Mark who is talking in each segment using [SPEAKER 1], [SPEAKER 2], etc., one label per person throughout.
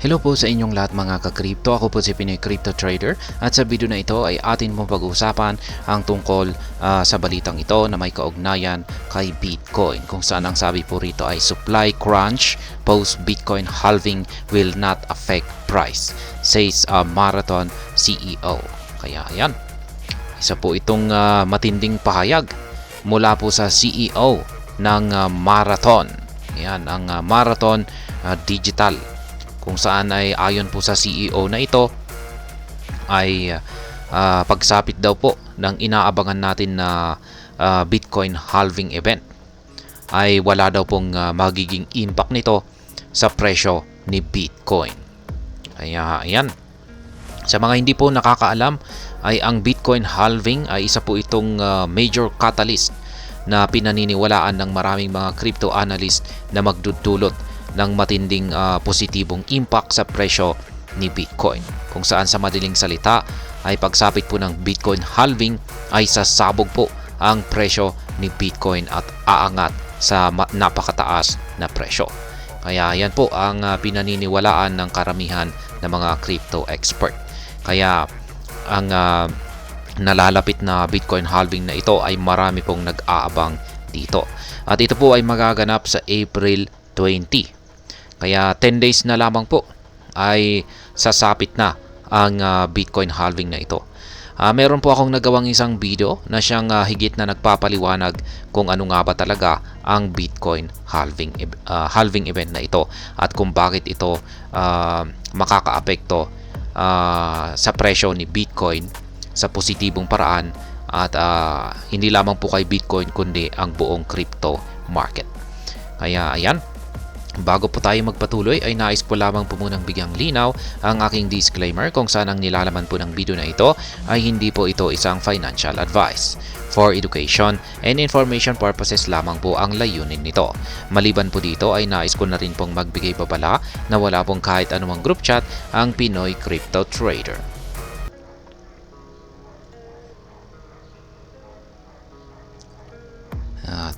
[SPEAKER 1] Hello po sa inyong lahat mga ka-crypto. Ako po si Pinoy Crypto Trader at sa video na ito ay atin mong pag-uusapan ang tungkol sa balitang ito na may kaugnayan kay Bitcoin, kung saan ang sabi po rito ay supply crunch post Bitcoin halving will not affect price, says Marathon CEO. Kaya ayan, isa po itong matinding pahayag mula po sa CEO ng Marathon. Ayan, ang Marathon Digital, kung saan ay ayon po sa CEO na ito ay pagsapit daw po ng inaabangan natin na Bitcoin halving event ay wala daw pong magiging impact nito sa presyo ni Bitcoin. Kaya ayan, sa mga hindi po nakakaalam ay ang Bitcoin halving ay isa po itong major catalyst na pinaniniwalaan ng maraming mga crypto analyst na magdudulot ng matinding positibong impact sa presyo ni Bitcoin, kung saan sa madaling salita ay pagsapit po ng Bitcoin halving ay sasabog po ang presyo ni Bitcoin at aangat sa napakataas na presyo. Kaya yan po ang pinaniniwalaan ng karamihan ng mga crypto expert. Kaya ang nalalapit na Bitcoin halving na ito ay marami pong nag-aabang dito. At ito po ay magaganap sa April 20. Kaya 10 days na lamang po ay sasapit na ang Bitcoin halving na ito. Meron po akong nagawang isang video na siyang higit na nagpapaliwanag kung ano nga ba talaga ang Bitcoin halving event na ito at kung bakit ito makakaapekto sa presyo ni Bitcoin sa positibong paraan at hindi lamang po kay Bitcoin kundi ang buong crypto market. Kaya ayan, bago po tayo magpatuloy ay nais ko lamang po munang bigyang linaw ang aking disclaimer kung saan ang nilalaman po ng video na ito ay hindi po ito isang financial advice. For education and information purposes lamang po ang layunin nito. Maliban po dito ay nais ko na rin pong magbigay babala na wala pong kahit anumang group chat ang Pinoy Crypto Trader.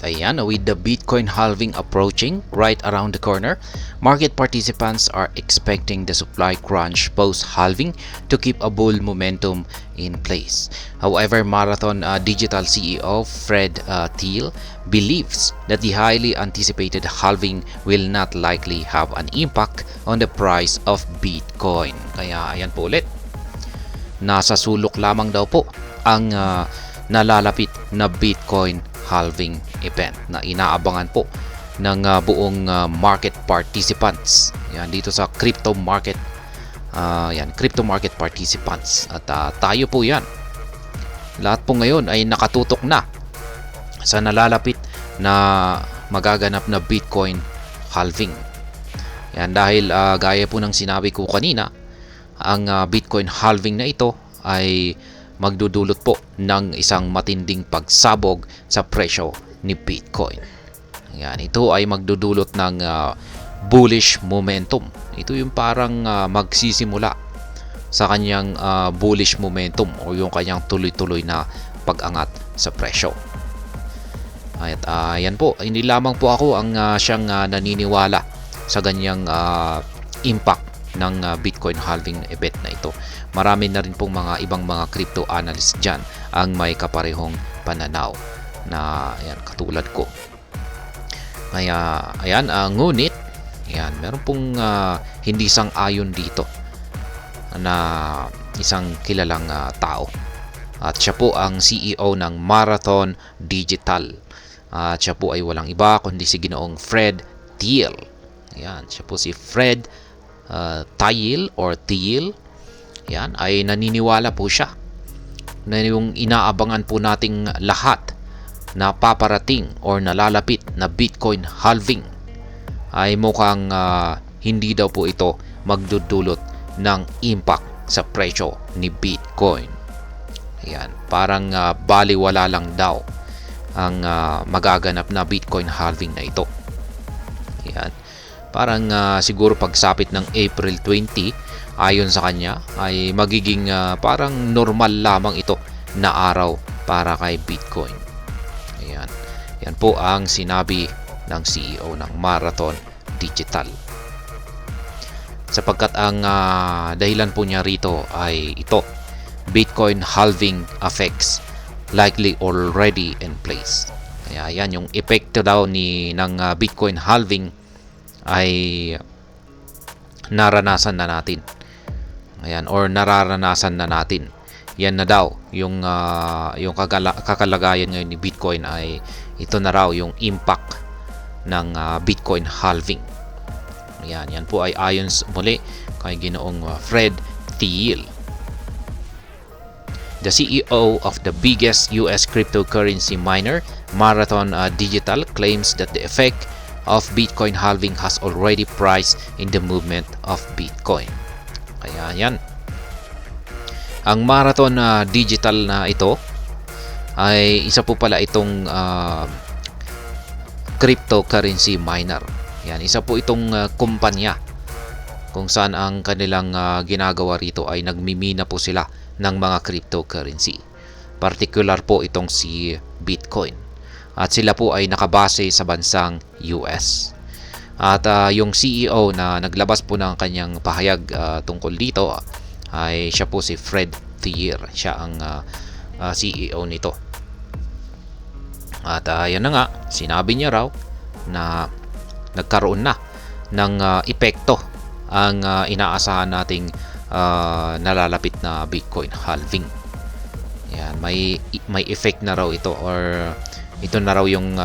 [SPEAKER 1] Ayan, with the Bitcoin halving approaching right around the corner, market participants are expecting the supply crunch post-halving to keep a bull momentum in place. However, Marathon Digital CEO Fred Thiel believes that the highly anticipated halving will not likely have an impact on the price of Bitcoin. Kaya ayan po ulit, nasa sulok lamang daw po ang nalalapit na Bitcoin halving event na inaabangan po ng buong market participants. Yan dito sa crypto market. Crypto market participants. At tayo po yan. Lahat po ngayon ay nakatutok na sa nalalapit na magaganap na Bitcoin halving. Yan dahil gaya po ng sinabi ko kanina, ang Bitcoin halving na ito ay magdudulot po ng isang matinding pagsabog sa presyo ni Bitcoin. Yan, ito ay magdudulot ng bullish momentum. Ito yung parang magsisimula sa kanyang bullish momentum o yung kanyang tuloy-tuloy na pag-angat sa presyo. At yan po, hindi lamang po ako ang siyang naniniwala sa ganyang impact ng Bitcoin halving event na ito. Marami na rin pong mga ibang mga crypto analyst dyan ang may kaparehong pananaw na ayan, katulad ko. Kaya ayan, ngunit ayan, meron pong hindi sang-ayon dito na isang kilalang tao. At siya po ang CEO ng Marathon Digital. At siya po ay walang iba kundi si Ginoong Fred Thiel. Ayan, siya po si Fred Thiel or Thiel. Yan, ay naniniwala po siya na yung inaabangan po nating lahat na paparating or nalalapit na Bitcoin halving ay mukhang hindi daw po ito magdudulot ng impact sa presyo ni Bitcoin. Yan, parang baliwala lang daw ang magaganap na Bitcoin halving na ito. Yan, parang siguro pagsapit ng April 20, ayon sa kanya ay magiging parang normal lamang ito na araw para kay Bitcoin. Ayan. Yan po ang sinabi ng CEO ng Marathon Digital. sapagkat ang dahilan po niya rito ay ito: Bitcoin halving effects likely already in place. Kaya yan, yung epekto daw ng Bitcoin halving ay naranasan na natin. Ayan, or nararanasan na natin. Yan na daw yung kakalagayan ngayon ni Bitcoin, ay ito na raw yung impact ng Bitcoin halving. Ayan, yan po ay ayon muli kay Ginoong Fred Thiel, the CEO of the biggest US cryptocurrency miner, Marathon Digital, claims that the effect of Bitcoin halving has already priced in the movement of Bitcoin. Kaya yan. Ang Marathon Digital na ito ay isa po pala itong cryptocurrency miner. Yan, isa po itong kumpanya kung saan ang kanilang ginagawa rito ay nagmimina po sila ng mga cryptocurrency. Particular po itong si Bitcoin. At sila po ay nakabase sa bansang US. At yung CEO na naglabas po ng kanyang pahayag tungkol dito ay siya po si Fred Thiel. Siya ang CEO nito. At yan na nga, sinabi niya raw na nagkaroon na ng epekto ang inaasahan nating nalalapit na Bitcoin halving. Yan, may effect na raw ito, or ito na raw yung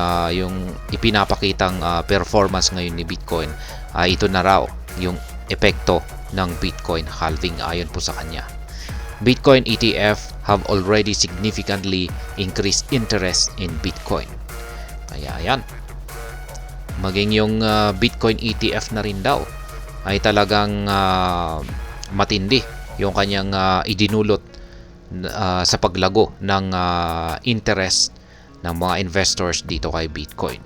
[SPEAKER 1] ipinapakitang performance ngayon ni Bitcoin. Ito na raw yung epekto ng Bitcoin halving ayon po sa kanya. Bitcoin ETF have already significantly increased interest in Bitcoin. Kaya yan, maging yung Bitcoin ETF na rin daw ay talagang matindi yung kanyang idinulot sa paglago ng interest ng mga investors dito kay Bitcoin.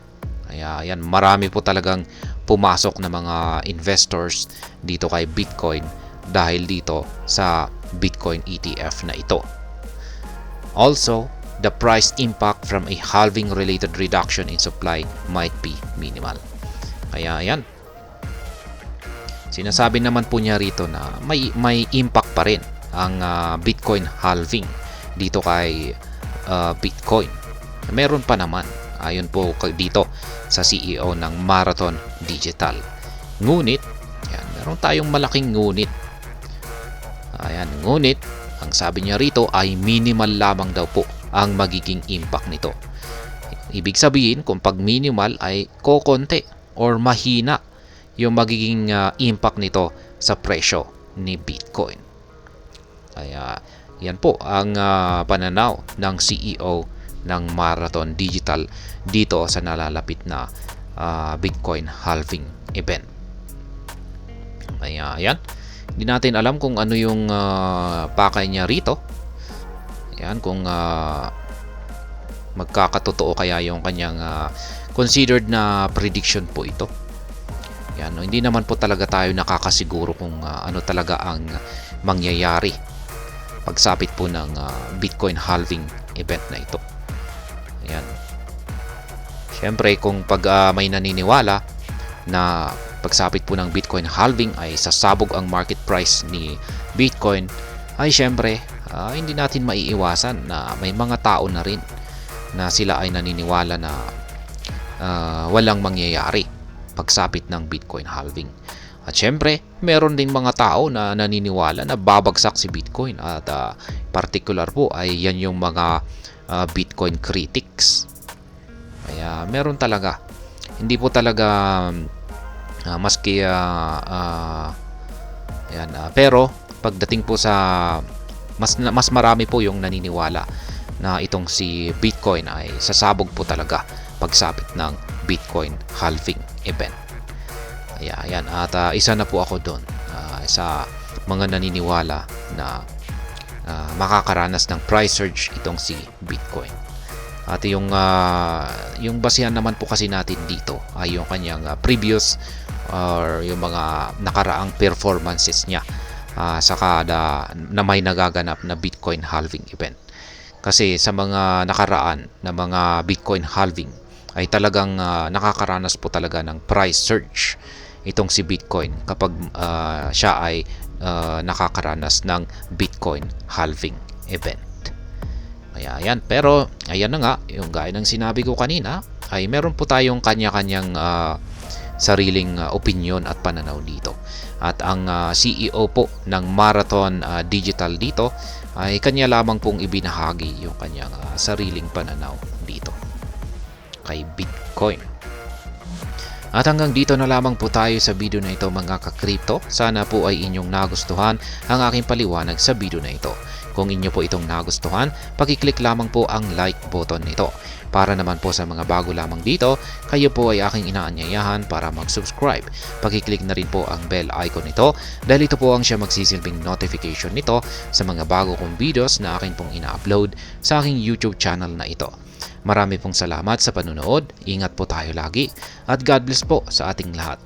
[SPEAKER 1] Kaya yan, marami po talagang pumasok na mga investors dito kay Bitcoin dahil dito sa Bitcoin ETF na ito. Also, the price impact from a halving related reduction in supply might be minimal. Kaya yan, sinasabi naman po niya rito na may impact pa rin ang Bitcoin halving dito kay Bitcoin. Meron pa naman, ayon po dito sa CEO ng Marathon Digital. Ngunit, yan, meron tayong malaking ngunit. Ayan, ngunit, ang sabi niya rito ay minimal lamang daw po ang magiging impact nito. Ibig sabihin, kung pag minimal ay kokonti or mahina yung magiging impact nito sa presyo ni Bitcoin. Kaya yan po ang pananaw ng CEO ng Marathon Digital dito sa nalalapit na Bitcoin halving event. Kaya yan, hindi natin alam kung ano yung pakay niya rito. Yan, kung magkakatotoo kaya yung kanyang considered na prediction po ito. Yan, no, hindi naman po talaga tayo nakakasiguro kung ano talaga ang mangyayari pagsapit po ng Bitcoin halving event na ito. Ayan. Siyempre, kung pag may naniniwala na pagsapit po ng Bitcoin halving ay sasabog ang market price ni Bitcoin, ay siyempre, hindi natin maiiwasan na may mga tao na rin na sila ay naniniwala na walang mangyayari pagsapit ng Bitcoin halving. At syempre, meron ding mga tao na naniniwala na babagsak si Bitcoin, at particular po ay yan yung mga Bitcoin critics. Kaya meron talaga, hindi po talaga maski pero pagdating po sa mas marami po yung naniniwala na itong si Bitcoin ay sasabog po talaga pagsapit ng Bitcoin halving event. Kaya ayan, at isa na po ako doon sa mga naniniwala na makakaranas ng price surge itong si Bitcoin. At yung basihan naman po kasi natin dito ay yung kanyang previous or yung mga nakaraang performances niya sa kada na may nagaganap na Bitcoin halving event. Kasi sa mga nakaraan na mga Bitcoin halving ay talagang nakakaranas po talaga ng price surge itong si Bitcoin kapag siya ay nakakaranas ng Bitcoin halving event. Kaya ayan, pero ayan na nga, yung gaya ng sinabi ko kanina, ay meron po tayong kanya-kanyang sariling opinion at pananaw dito. At ang CEO po ng Marathon Digital dito ay kanya lamang pong ibinahagi yung kanyang sariling pananaw dito kay Bitcoin. At hanggang dito na lamang po tayo sa video na ito mga ka-crypto. Sana po ay inyong nagustuhan ang aking paliwanag sa video na ito. Kung inyo po itong nagustuhan, pakiclick lamang po ang like button nito. Para naman po sa mga bago lamang dito, kayo po ay aking inaanyayahan para mag-subscribe. Pakiclick na rin po ang bell icon nito dahil ito po ang siya magsisilbing notification nito sa mga bago kong videos na akin pong ina-upload sa aking YouTube channel na ito. Marami pong salamat sa panunood, ingat po tayo lagi, at God bless po sa ating lahat.